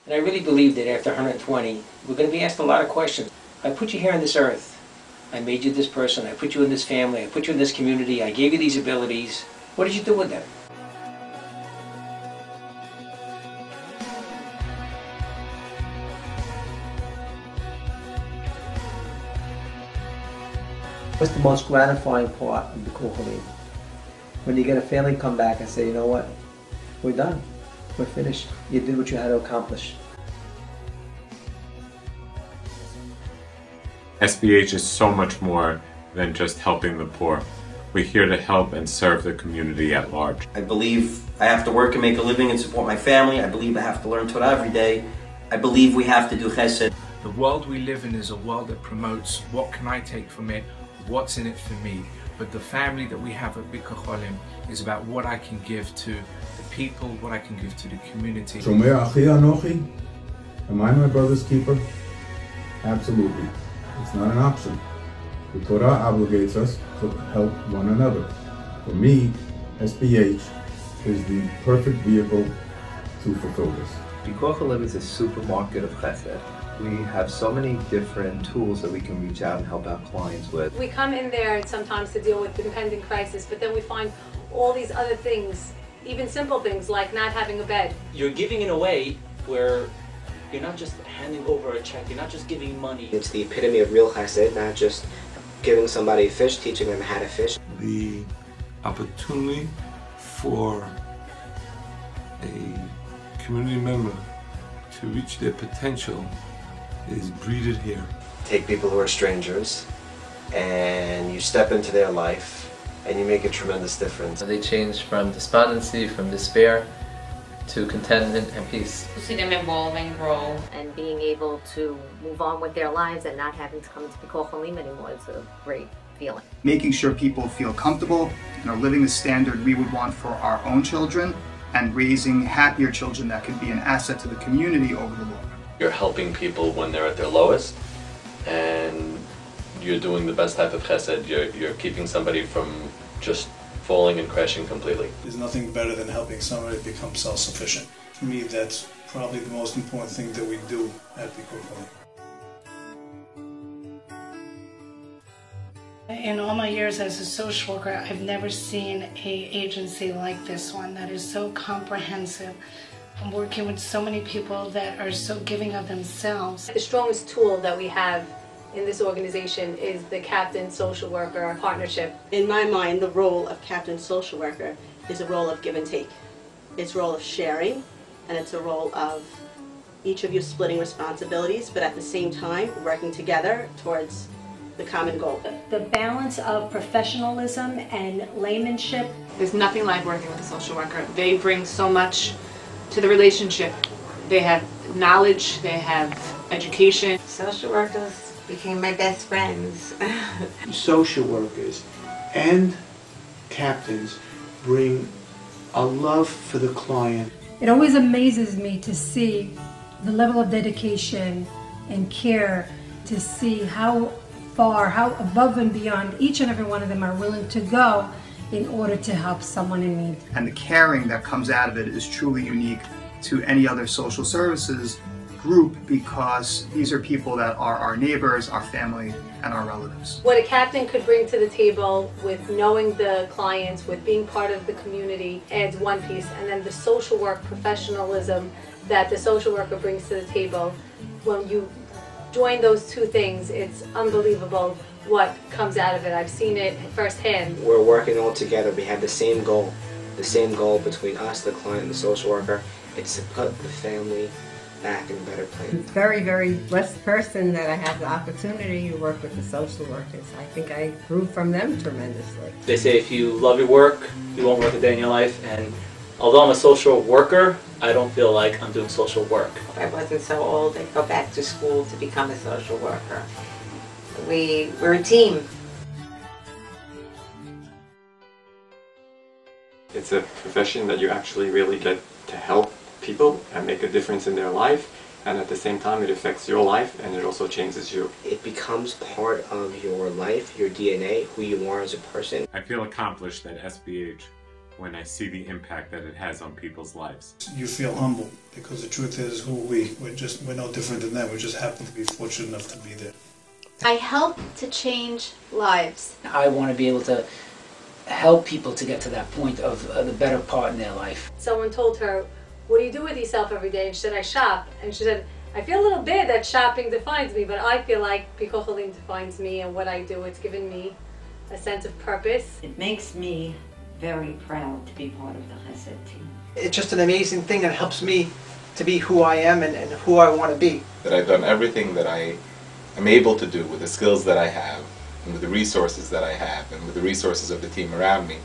And I really believe that after 120, we're going to be asked a lot of questions. I put you here on this earth. I made you this person. I put you in this family. I put you in this community. I gave you these abilities. What did you do with them? What's the most gratifying part of the Bikkur Cholim? When you get a family come back and say, you know what, we're done, we're finished. You did what you had to accomplish. SBH is so much more than just helping the poor. We're here to help and serve the community at large. I believe I have to work and make a living and support my family. I believe I have to learn Torah every day. I believe we have to do chesed. The world we live in is a world that promotes what can I take from it, what's in it for me. But the family that we have at Bikkur Cholim is about what I can give to the people, what I can give to the community. Shomer Achi Anochi, am I my brother's keeper? Absolutely. It's not an option. The Torah obligates us to help one another. For me, SBH is the perfect vehicle to fulfill this. Bikkur Cholim is a supermarket of chesed. We have so many different tools that we can reach out and help our clients with. We come in there sometimes to deal with impending crisis, but then we find all these other things, even simple things like not having a bed. You're giving in a way where you're not just handing over a check, you're not just giving money. It's the epitome of real chesed, not just giving somebody a fish, teaching them how to fish. The opportunity for a community member to reach their potential is breeded here. Take people who are strangers and you step into their life and you make a tremendous difference. They change from despondency, from despair, to contentment and peace. To see them evolve and grow. And being able to move on with their lives and not having to come into Bikkur Cholim anymore is a great feeling. Making sure people feel comfortable and are living the standard we would want for our own children, and raising happier children that can be an asset to the community over the long run. You're helping people when they're at their lowest, and you're doing the best type of chesed. You're keeping somebody from just falling and crashing completely. There's nothing better than helping somebody become self-sufficient. For me, that's probably the most important thing that we do at Bikkur Cholim. In all my years as a social worker, I've never seen an agency like this one that is so comprehensive. I'm working with so many people that are so giving of themselves. The strongest tool that we have in this organization is the Captain Social Worker Partnership. In my mind, the role of Captain Social Worker is a role of give and take. It's a role of sharing, and it's a role of each of you splitting responsibilities, but at the same time working together towards the common goal. The balance of professionalism and laymanship. There's nothing like working with a social worker. They bring so much to the relationship. They have knowledge, they have education. Social workers became my best friends. Social workers and captains bring a love for the client. It always amazes me to see the level of dedication and care, to see how far, how above and beyond each and every one of them are willing to go in order to help someone in need. And the caring that comes out of it is truly unique to any other social services group, because these are people that are our neighbors, our family, and our relatives. What a captain could bring to the table with knowing the clients, with being part of the community, adds one piece, and then the social work professionalism that the social worker brings to the table. When you join those two things, it's unbelievable what comes out of it. I've seen it firsthand. We're working all together. We have the same goal between us, the client, and the social worker. It's to put the family back in a better place. Very, very blessed person that I have the opportunity to work with the social workers. I think I grew from them tremendously. They say if you love your work, you won't work a day in your life, and although I'm a social worker, I don't feel like I'm doing social work. If I wasn't so old, I'd go back to school to become a social worker. We're a team. It's a profession that you actually really get to help people and make a difference in their life, and at the same time it affects your life and it also changes you. It becomes part of your life, your DNA, who you are as a person. I feel accomplished at SBH when I see the impact that it has on people's lives. You feel humble because the truth is we're no different than them. We just happen to be fortunate enough to be there. I help to change lives. I want to be able to help people to get to that point of the better part in their life. Someone told her, what do you do with yourself every day? And she said, I shop. And she said, I feel a little bit that shopping defines me, but I feel like Pikuach Olim defines me and what I do. It's given me a sense of purpose. It makes me very proud to be part of the Chesed team. It's just an amazing thing that helps me to be who I am and who I want to be. That I've done everything that I am able to do with the skills that I have and with the resources that I have and with the resources of the team around me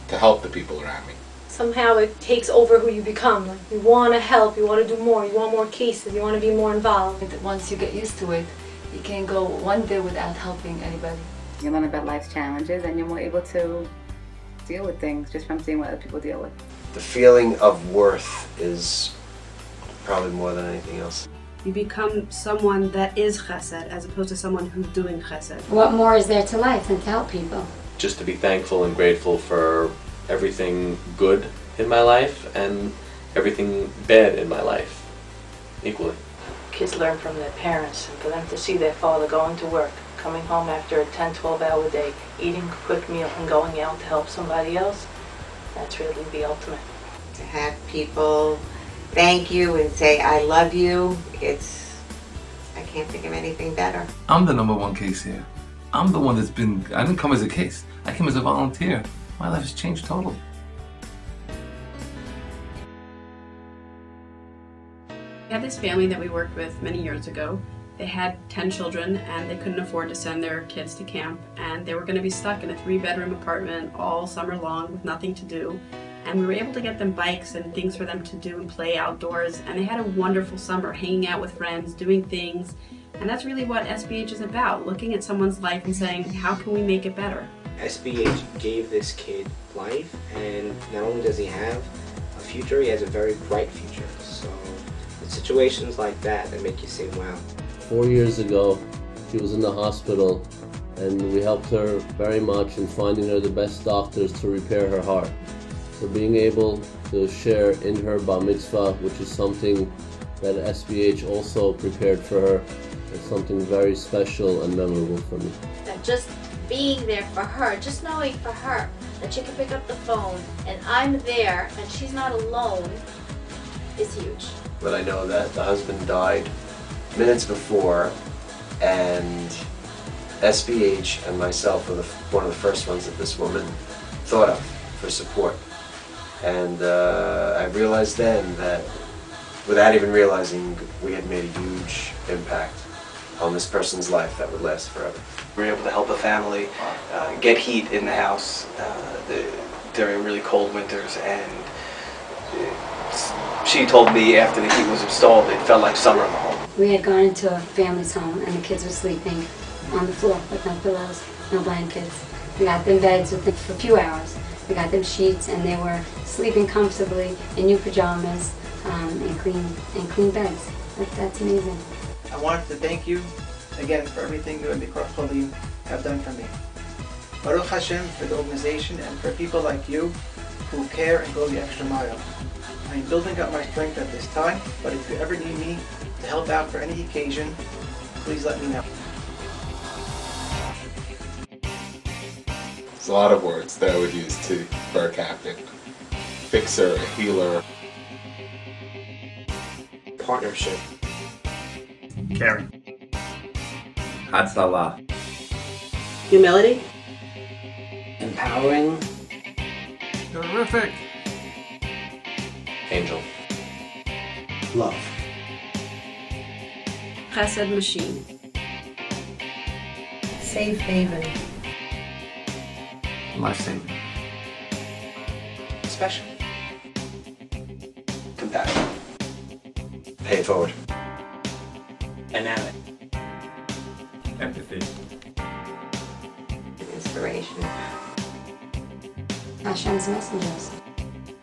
to help the people around me. Somehow it takes over who you become. Like you want to help, you want to do more, you want more cases, you want to be more involved. Once you get used to it, you can't go one day without helping anybody. You learn about life's challenges and you're more able to deal with things just from seeing what other people deal with. The feeling of worth is probably more than anything else. You become someone that is chesed as opposed to someone who's doing chesed. What more is there to life than to help people? Just to be thankful and grateful for everything good in my life and everything bad in my life, equally. Kids learn from their parents, and for them to see their father going to work, coming home after a 10-12 hour day, eating a quick meal and going out to help somebody else, that's really the ultimate. To have people thank you and say I love you, I can't think of anything better. I'm the #1 case here. I'm the one that's been, I didn't come as a case. I came as a volunteer. My life has changed totally. We had this family that we worked with many years ago. They had 10 children and they couldn't afford to send their kids to camp, and they were going to be stuck in a 3-bedroom apartment all summer long with nothing to do. And we were able to get them bikes and things for them to do and play outdoors, and they had a wonderful summer hanging out with friends, doing things. And that's really what SBH is about, looking at someone's life and saying, how can we make it better? SBH gave this kid life, and not only does he have a future, he has a very bright future. So it's situations like that that make you say, wow. 4 years ago, she was in the hospital, and we helped her very much in finding her the best doctors to repair her heart. So being able to share in her bar mitzvah, which is something that SBH also prepared for her, is something very special and memorable for me. That just being there for her, just knowing for her that she can pick up the phone and I'm there and she's not alone is huge. But I know that the husband died minutes before, and SBH and myself were one of the first ones that this woman thought of for support. And I realized then that, without even realizing, we had made a huge impact on this person's life that would last forever. We were able to help a family get heat in the house during really cold winters, and she told me after the heat was installed, it felt like summer in the home. We had gone into a family's home and the kids were sleeping on the floor with no pillows, no blankets. We got them beds with them for a few hours. We got them sheets and they were sleeping comfortably in new pajamas and clean beds. That's amazing. I wanted to thank you again for everything you and Pikuach Olim have done for me. Baruch Hashem for the organization and for people like you who care and go the extra mile. I am building up my strength at this time, but if you ever need me to help out for any occasion, please let me know. There's a lot of words that I would use for a captain. Fixer, a healer. Partnership. Caring. Hatzalah. Humility. Empowering. Terrific. Angel. Love. Chesed machine. Safe haven. Life-saving. Special. Compassion. Pay it forward. Dynamic. Empathy. Inspiration. Hashem's messengers.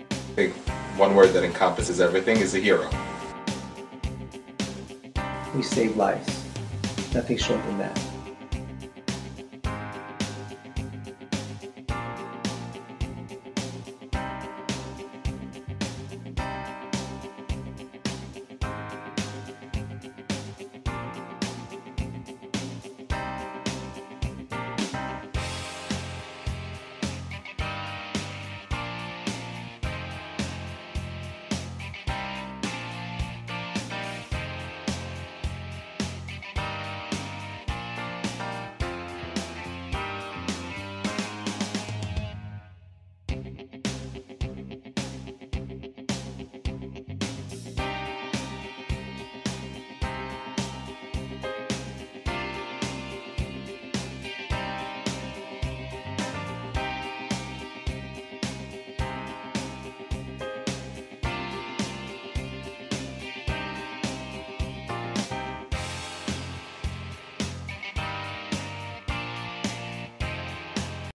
I think one word that encompasses everything is a hero. We save lives. Nothing short than that.